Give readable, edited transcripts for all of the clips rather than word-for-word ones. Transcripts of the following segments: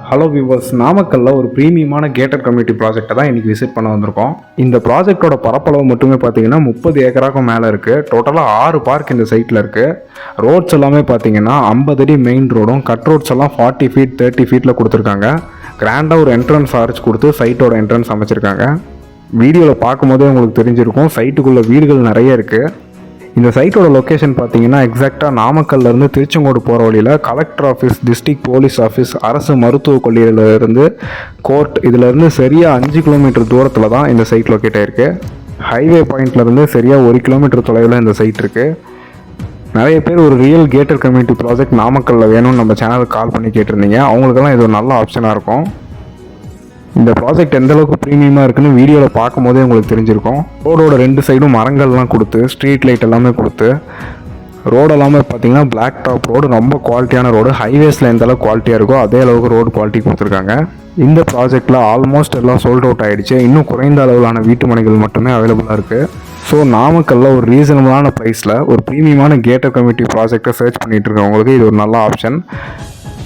Hello viewers, நாமக்கல்ல ஒரு ப்ரீமியமான gated community ப்ராஜெக்ட்டை தான் இன்றைக்கி விசிட் பண்ண வந்திருக்கோம். இந்த ப்ராஜெக்டோட பரப்பளவு மட்டுமே பார்த்தீங்கன்னா 30 ஏக்கராக்கும் மேலே இருக்குது. டோட்டலாக 6 பார்க் இந்த சைட்டில் இருக்குது. ரோட்ஸ் எல்லாமே பார்த்தீங்கன்னா 50 அடி மெயின் ரோடும், கட் ரோட்ஸ் எல்லாம் 40 ஃபீட் 30 ஃபீட்டில் கொடுத்துருக்காங்க. கிராண்டாக ஒரு என்ட்ரன்ஸ் ஆர்ச் கொடுத்து சைட்டோட என்ட்ரன்ஸ் அமைச்சிருக்காங்க. வீடியோவில் பார்க்கும்போதே உங்களுக்கு தெரிஞ்சிருக்கும், சைட்டுக்குள்ளே வீடுகள் நிறைய இருக்குது. இந்த சைட்டோட லொக்கேஷன் பார்த்தீங்கன்னா எக்ஸாக்டாக நாமக்கல்லேருந்து திருச்செங்கோடு போகிற வழியில் collector office, district police office, அரசு மருத்துவக் கல்லூரியிலேருந்து கோர்ட், இதிலேருந்து சரியாக 5 கிலோமீட்டர் தூரத்தில் தான் இந்த சைட் லொக்கேட் ஆகிருக்கு. ஹைவே பாயிண்ட்லேருந்து சரியாக 1 கிலோமீட்டர் தொலைவில் இந்த சைட் இருக்குது. நிறைய பேர் ஒரு ரியல் கேட்டட் கம்யூனிட்டி ப்ராஜெக்ட் நாமக்கல்லில் வேணும்னு நம்ம சேனலுக்கு கால் பண்ணி கேட்டிருந்தீங்க. அவங்களுக்கெல்லாம் இது ஒரு நல்ல ஆப்ஷனாக இருக்கும். இந்த ப்ராஜெக்ட் எந்தளவுக்கு ப்ரீமியமாக இருக்குன்னு வீடியோவில் பார்க்கும் போதே உங்களுக்கு தெரிஞ்சிருக்கும். ரோடோட 2 சைடும் மரங்கள்லாம் கொடுத்து, ஸ்ட்ரீட் லைட் எல்லாமே கொடுத்து, ரோடு எல்லாமே பார்த்தீங்கன்னா பிளாக் டாப் ரோடு, ரொம்ப குவாலிட்டியான ரோடு. ஹைவேஸில் எந்த அளவுக்கு குவாலிட்டியாக இருக்கோ அதே அளவுக்கு ரோடு குவாலிட்டி கொடுத்துருக்காங்க. இந்த ப்ராஜெக்டில் ஆல்மோஸ்ட் எல்லாம் சோல்ட் அவுட் ஆகிடுச்சு. இன்னும் குறைந்த அளவிலான வீட்டு மனைகள் மட்டுமே அவைலபிளாக இருக்குது. ஸோ நாமக்கல்ல ஒரு ரீசனபிளான ப்ரைஸில் ஒரு ப்ரீமியமான கேட்டட் கம்யூனிட்டி ப்ராஜெக்டை சர்ச் பண்ணிகிட்டு இருக்கவங்களுக்கு இது ஒரு நல்ல ஆப்ஷன்.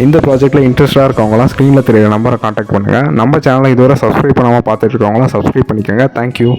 இந்த ப்ராஜெக்ட்டில் இன்ட்ரெஸ்ட்டாக இருக்கவங்களாம் ஸ்க்ரீனில் தெரியுற நம்பரை காண்டாக்ட் பண்ணுங்கள். நம்ம சேனலை இதுவரை சப்ஸ்கிரைப் பண்ணாமல் பார்த்துட்டு இருக்கவங்களாம் சப்ஸ்கிரைப் பண்ணிக்கோங்க. தேங்க்யூ.